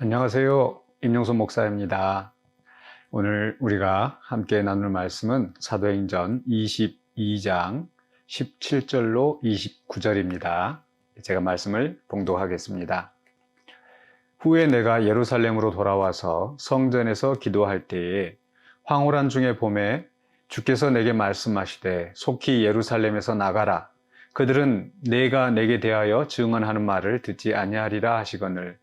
안녕하세요. 임용수 목사입니다. 오늘 우리가 함께 나눌 말씀은 사도행전 22장 17절로 29절입니다. 제가 말씀을 봉독하겠습니다. 후에 내가 예루살렘으로 돌아와서 성전에서 기도할 때에 황홀한 중에 봄에 주께서 내게 말씀하시되 속히 예루살렘에서 나가라. 그들은 내가 내게 대하여 증언하는 말을 듣지 아니하리라 하시거늘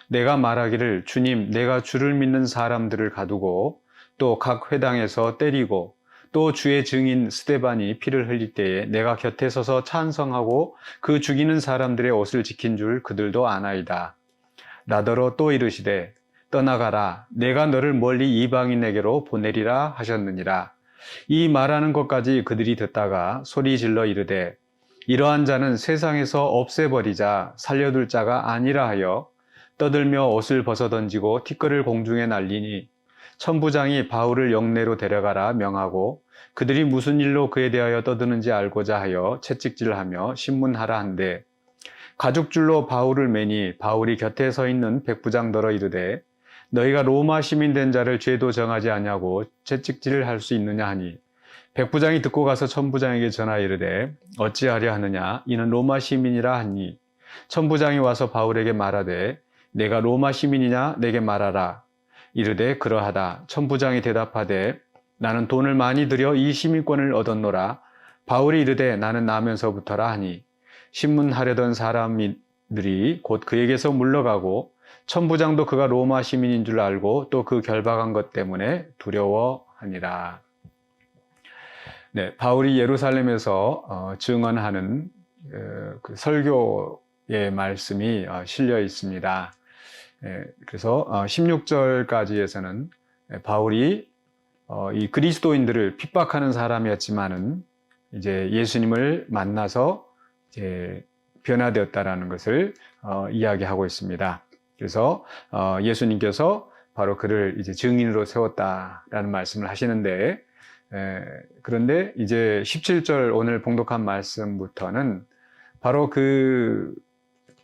내가 말하기를 주님 내가 주를 믿는 사람들을 가두고 또 각 회당에서 때리고 또 주의 증인 스데반이 피를 흘릴 때에 내가 곁에 서서 찬성하고 그 죽이는 사람들의 옷을 지킨 줄 그들도 아나이다. 나더러 또 이르시되 떠나가라 내가 너를 멀리 이방인에게로 보내리라 하셨느니라. 이 말하는 것까지 그들이 듣다가 소리 질러 이르되 이러한 자는 세상에서 없애버리자 살려둘 자가 아니라 하여 떠들며 옷을 벗어던지고 티끌을 공중에 날리니 천부장이 바울을 영내로 데려가라 명하고 그들이 무슨 일로 그에 대하여 떠드는지 알고자 하여 채찍질하며 신문하라 한데 가죽줄로 바울을 매니 바울이 곁에 서 있는 백부장더러 이르되 너희가 로마 시민 된 자를 죄도 정하지 아니하고 채찍질을 할 수 있느냐 하니 백부장이 듣고 가서 천부장에게 전하 이르되 어찌하려 하느냐 이는 로마 시민이라 하니 천부장이 와서 바울에게 말하되 내가 로마 시민이냐 내게 말하라. 이르되 그러하다. 천부장이 대답하되 나는 돈을 많이 들여 이 시민권을 얻었노라. 바울이 이르되 나는 나면서부터라 하니 신문하려던 사람들이 곧 그에게서 물러가고 천부장도 그가 로마 시민인 줄 알고 또 그 결박한 것 때문에 두려워하니라. 네, 바울이 예루살렘에서 증언하는 그 설교의 말씀이 실려 있습니다. 그래서 16절까지에서는 바울이 이 그리스도인들을 핍박하는 사람이었지만은 이제 예수님을 만나서 이제 변화되었다라는 것을 이야기하고 있습니다. 그래서 예수님께서 바로 그를 이제 증인으로 세웠다라는 말씀을 하시는데 그런데 이제 17절 오늘 봉독한 말씀부터는 바로 그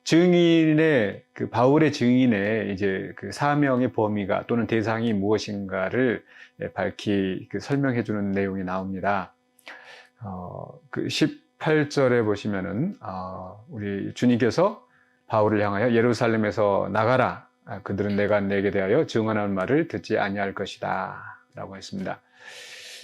증인의 그 바울의 증인의 이제 그 사명의 범위가 또는 대상이 무엇인가를 밝히 설명해 주는 내용이 나옵니다. 그 18절에 보시면은 우리 주님께서 바울을 향하여 예루살렘에서 나가라. 그들은 내가 내게 대하여 증언하는 말을 듣지 아니할 것이다라고 했습니다.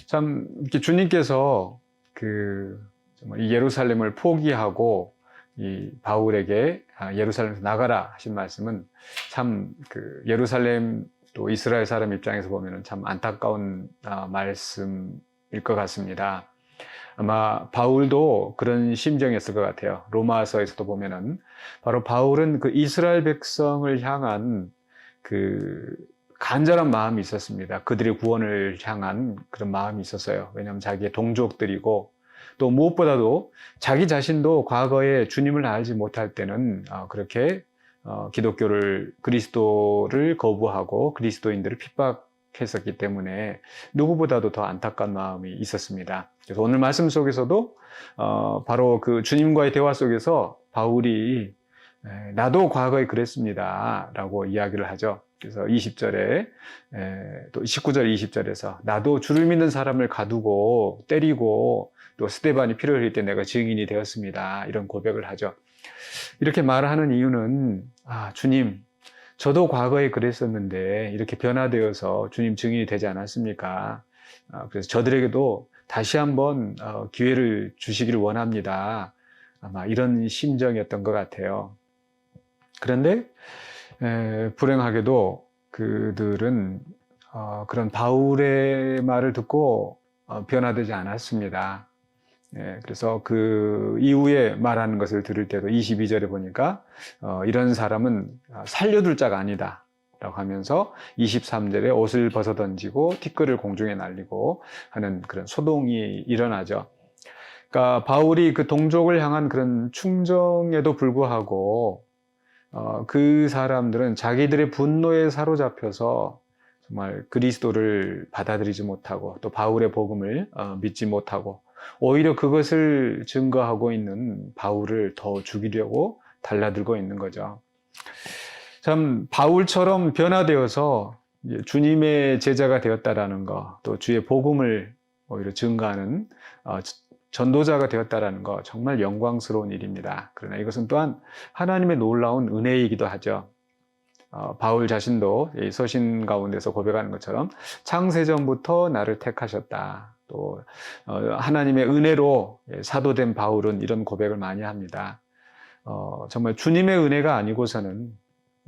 참 이렇게 주님께서 그 정말 이 예루살렘을 포기하고 이 바울에게 예루살렘에서 나가라 하신 말씀은 참 그 예루살렘 또 이스라엘 사람 입장에서 보면은 참 안타까운 말씀일 것 같습니다. 아마 바울도 그런 심정이었을 것 같아요. 로마서에서도 보면은 바로 바울은 그 이스라엘 백성을 향한 그 간절한 마음이 있었습니다. 그들의 구원을 향한 그런 마음이 있었어요. 왜냐하면 자기의 동족들이고 또 무엇보다도 자기 자신도 과거에 주님을 알지 못할 때는 그렇게 기독교를 그리스도를 거부하고 그리스도인들을 핍박했었기 때문에 누구보다도 더 안타까운 마음이 있었습니다. 그래서 오늘 말씀 속에서도 바로 그 주님과의 대화 속에서 바울이 나도 과거에 그랬습니다 라고 이야기를 하죠. 그래서 20절에 또 19절 20절에서 나도 주를 믿는 사람을 가두고 때리고 또 스데반이 피를 흘릴 때 내가 증인이 되었습니다. 이런 고백을 하죠. 이렇게 말하는 이유는 주님 저도 과거에 그랬었는데 이렇게 변화되어서 주님 증인이 되지 않았습니까? 그래서 저들에게도 다시 한번 기회를 주시기를 원합니다. 아마 이런 심정이었던 것 같아요. 그런데 불행하게도 그들은 그런 바울의 말을 듣고 변화되지 않았습니다. 그래서 그 이후에 말하는 것을 들을 때도 22절에 보니까 이런 사람은 살려둘 자가 아니다 라고 하면서 23절에 옷을 벗어던지고 티끌을 공중에 날리고 하는 그런 소동이 일어나죠. 그러니까 바울이 그 동족을 향한 그런 충정에도 불구하고 그 사람들은 자기들의 분노에 사로잡혀서 정말 그리스도를 받아들이지 못하고 또 바울의 복음을 믿지 못하고 오히려 그것을 증거하고 있는 바울을 더 죽이려고 달라들고 있는 거죠. 참 바울처럼 변화되어서 주님의 제자가 되었다라는 것, 또 주의 복음을 오히려 증거하는 전도자가 되었다라는 것, 정말 영광스러운 일입니다. 그러나 이것은 또한 하나님의 놀라운 은혜이기도 하죠. 바울 자신도 이 서신 가운데서 고백하는 것처럼 창세전부터 나를 택하셨다. 또 하나님의 은혜로 사도된 바울은 이런 고백을 많이 합니다. 정말 주님의 은혜가 아니고서는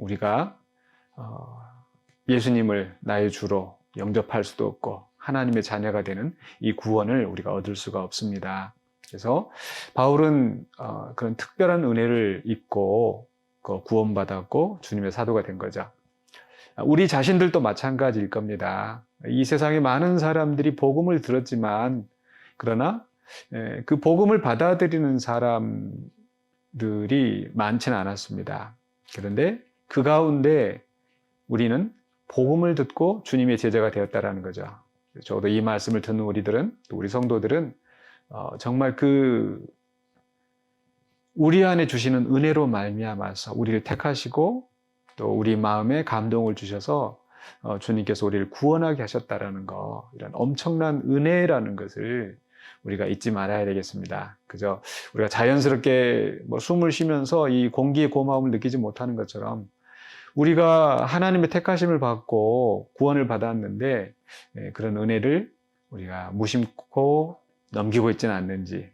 우리가 예수님을 나의 주로 영접할 수도 없고 하나님의 자녀가 되는 이 구원을 우리가 얻을 수가 없습니다. 그래서 바울은 그런 특별한 은혜를 입고 구원받았고 주님의 사도가 된 거죠. 우리 자신들도 마찬가지일 겁니다. 이 세상에 많은 사람들이 복음을 들었지만 그러나 그 복음을 받아들이는 사람들이 많지는 않았습니다. 그런데 그 가운데 우리는 복음을 듣고 주님의 제자가 되었다라는 거죠. 저도 이 말씀을 듣는 우리들은, 또 우리 성도들은 정말 우리 안에 주시는 은혜로 말미암아서 우리를 택하시고 또 우리 마음에 감동을 주셔서 주님께서 우리를 구원하게 하셨다라는 거, 이런 엄청난 은혜라는 것을 우리가 잊지 말아야 되겠습니다. 그저 우리가 자연스럽게 숨을 쉬면서 이 공기의 고마움을 느끼지 못하는 것처럼 우리가 하나님의 택하심을 받고 구원을 받았는데 그런 은혜를 우리가 무심코 넘기고 있지는 않는지,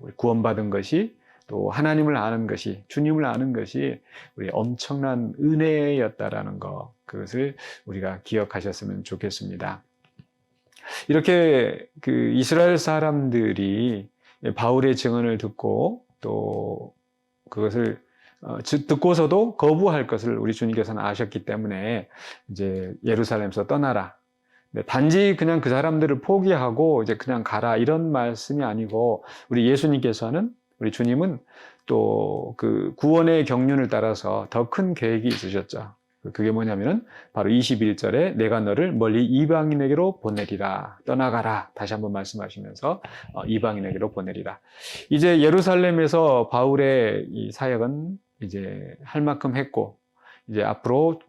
우리 구원받은 것이 또 하나님을 아는 것이, 주님을 아는 것이 우리 엄청난 은혜였다라는 것, 그것을 우리가 기억하셨으면 좋겠습니다. 이렇게 이스라엘 사람들이 바울의 증언을 듣고 또 그것을 듣고서도 거부할 것을 우리 주님께서는 아셨기 때문에 이제 예루살렘에서 떠나라. 단지 그냥 그 사람들을 포기하고 이제 그냥 가라 이런 말씀이 아니고 우리 예수님께서는, 우리 주님은 또 그 구원의 경륜을 따라서 더 큰 계획이 있으셨죠. 그게 뭐냐면은 바로 21절에 내가 너를 멀리 이방인에게로 보내리라. 떠나가라. 다시 한번 말씀하시면서 이방인에게로 보내리라. 이제 예루살렘에서 바울의 이 사역은 이제 할 만큼 했고, 이제 앞으로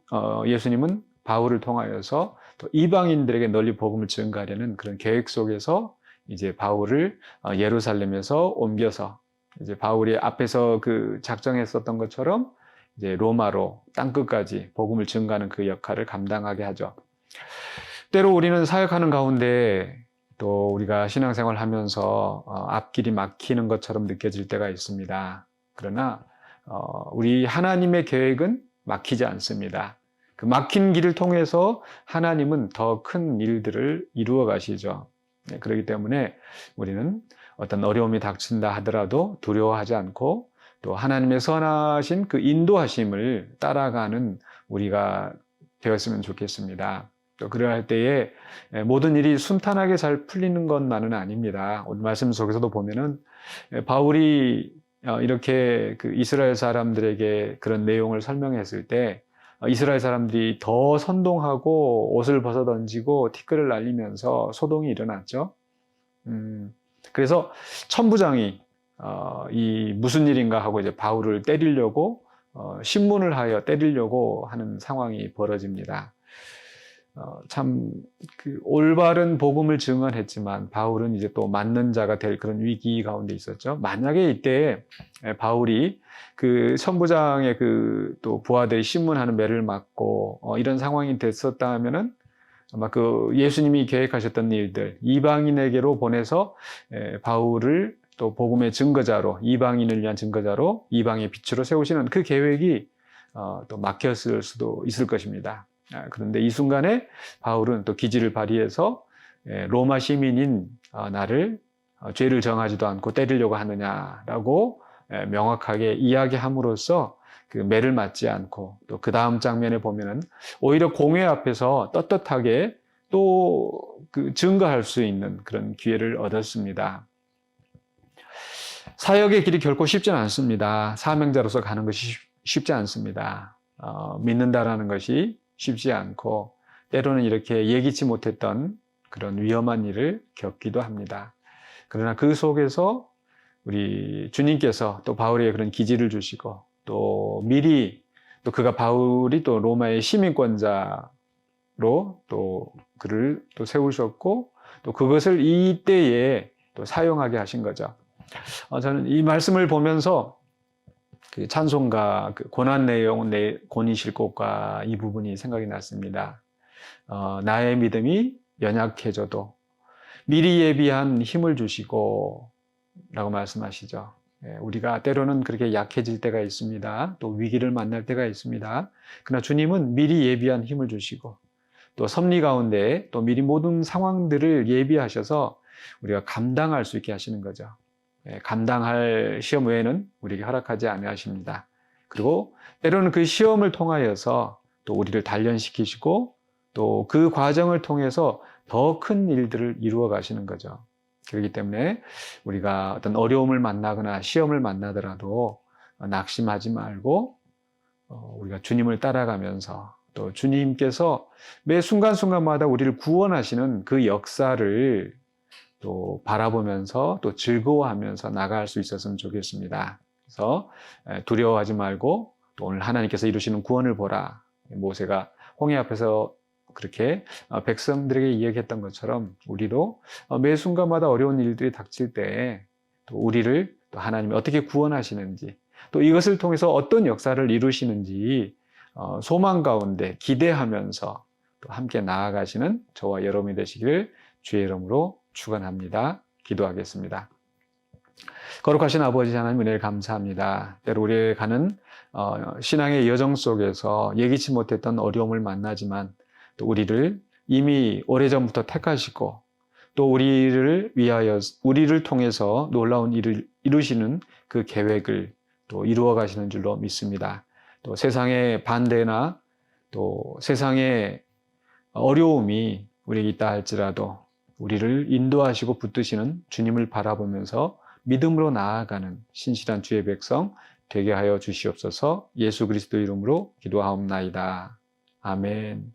예수님은 바울을 통하여서 또 이방인들에게 널리 복음을 증거하려는 그런 계획 속에서 이제 바울을 예루살렘에서 옮겨서 이제 바울이 앞에서 작정했었던 것처럼 이제 로마로 땅끝까지 복음을 증거하는 그 역할을 감당하게 하죠. 때로 우리는 사역하는 가운데 또 우리가 신앙생활을 하면서 앞길이 막히는 것처럼 느껴질 때가 있습니다. 그러나 우리 하나님의 계획은 막히지 않습니다. 그 막힌 길을 통해서 하나님은 더 큰 일들을 이루어 가시죠. 그렇기 때문에 우리는 어떤 어려움이 닥친다 하더라도 두려워하지 않고 또 하나님의 선하신 그 인도하심을 따라가는 우리가 되었으면 좋겠습니다. 또 그러할 때에 모든 일이 순탄하게 잘 풀리는 것만은 아닙니다. 오늘 말씀 속에서도 보면은 바울이 이렇게 이스라엘 사람들에게 그런 내용을 설명했을 때 이스라엘 사람들이 더 선동하고 옷을 벗어 던지고 티끌을 날리면서 소동이 일어났죠. 그래서 천부장이 이 무슨 일인가 하고 이제 바울을 때리려고 신문을 하여 때리려고 하는 상황이 벌어집니다. 참 올바른 복음을 증언했지만 바울은 이제 또 맞는 자가 될 그런 위기 가운데 있었죠. 만약에 이때 바울이 그 천부장의 또 부하들이 신문하는 매를 맞고 이런 상황이 됐었다 하면은 아마 예수님이 계획하셨던 일들, 이방인에게로 보내서 바울을 또 복음의 증거자로, 이방인을 위한 증거자로, 이방의 빛으로 세우시는 그 계획이 또 막혔을 수도 있을 것입니다. 그런데 이 순간에 바울은 또 기지를 발휘해서 로마 시민인 나를 죄를 정하지도 않고 때리려고 하느냐라고 명확하게 이야기함으로써 그 매를 맞지 않고, 또 그 다음 장면에 보면은 오히려 공회 앞에서 떳떳하게 또 증거할 수 있는 그런 기회를 얻었습니다. 사역의 길이 결코 쉽지는 않습니다. 사명자로서 가는 것이 쉽지 않습니다. 믿는다라는 것이 쉽지 않고 때로는 이렇게 예기치 못했던 그런 위험한 일을 겪기도 합니다. 그러나 그 속에서 우리 주님께서 또 바울에게 그런 기지를 주시고 또 미리 또 그가 바울이 또 로마의 시민권자로 또 그를 또 세우셨고 또 그것을 이때에 또 사용하게 하신 거죠. 저는 이 말씀을 보면서 그 찬송가 그 고난 내용 고니실곡과 이 부분이 생각이 났습니다. 나의 믿음이 연약해져도 미리 예비한 힘을 주시고 라고 말씀하시죠. 우리가 때로는 그렇게 약해질 때가 있습니다. 또 위기를 만날 때가 있습니다. 그러나 주님은 미리 예비한 힘을 주시고 또 섭리 가운데 또 미리 모든 상황들을 예비하셔서 우리가 감당할 수 있게 하시는 거죠. 감당할 시험 외에는 우리에게 허락하지 아니하십니다. 그리고 때로는 그 시험을 통하여서 또 우리를 단련시키시고 또 그 과정을 통해서 더 큰 일들을 이루어 가시는 거죠. 그렇기 때문에 우리가 어떤 어려움을 만나거나 시험을 만나더라도 낙심하지 말고 우리가 주님을 따라가면서 또 주님께서 매 순간순간마다 우리를 구원하시는 그 역사를 또 바라보면서 또 즐거워하면서 나아갈 수 있었으면 좋겠습니다. 그래서 두려워하지 말고 또 오늘 하나님께서 이루시는 구원을 보라. 모세가 홍해 앞에서 그렇게 백성들에게 이야기했던 것처럼 우리도 매 순간마다 어려운 일들이 닥칠 때 또 우리를 또 하나님이 어떻게 구원하시는지 또 이것을 통해서 어떤 역사를 이루시는지 소망 가운데 기대하면서 또 함께 나아가시는 저와 여러분이 되시기를 주의 이름으로 축원합니다. 기도하겠습니다. 거룩하신 아버지 하나님 은혜를 감사합니다. 때로 우리가 가는 신앙의 여정 속에서 예기치 못했던 어려움을 만나지만 또 우리를 이미 오래전부터 택하시고 또 우리를 위하여 우리를 통해서 놀라운 일을 이루시는 그 계획을 또 이루어 가시는 줄로 믿습니다. 또 세상의 반대나 또 세상의 어려움이 우리에게 있다 할지라도 우리를 인도하시고 붙드시는 주님을 바라보면서 믿음으로 나아가는 신실한 주의 백성 되게 하여 주시옵소서. 예수 그리스도 이름으로 기도하옵나이다. 아멘.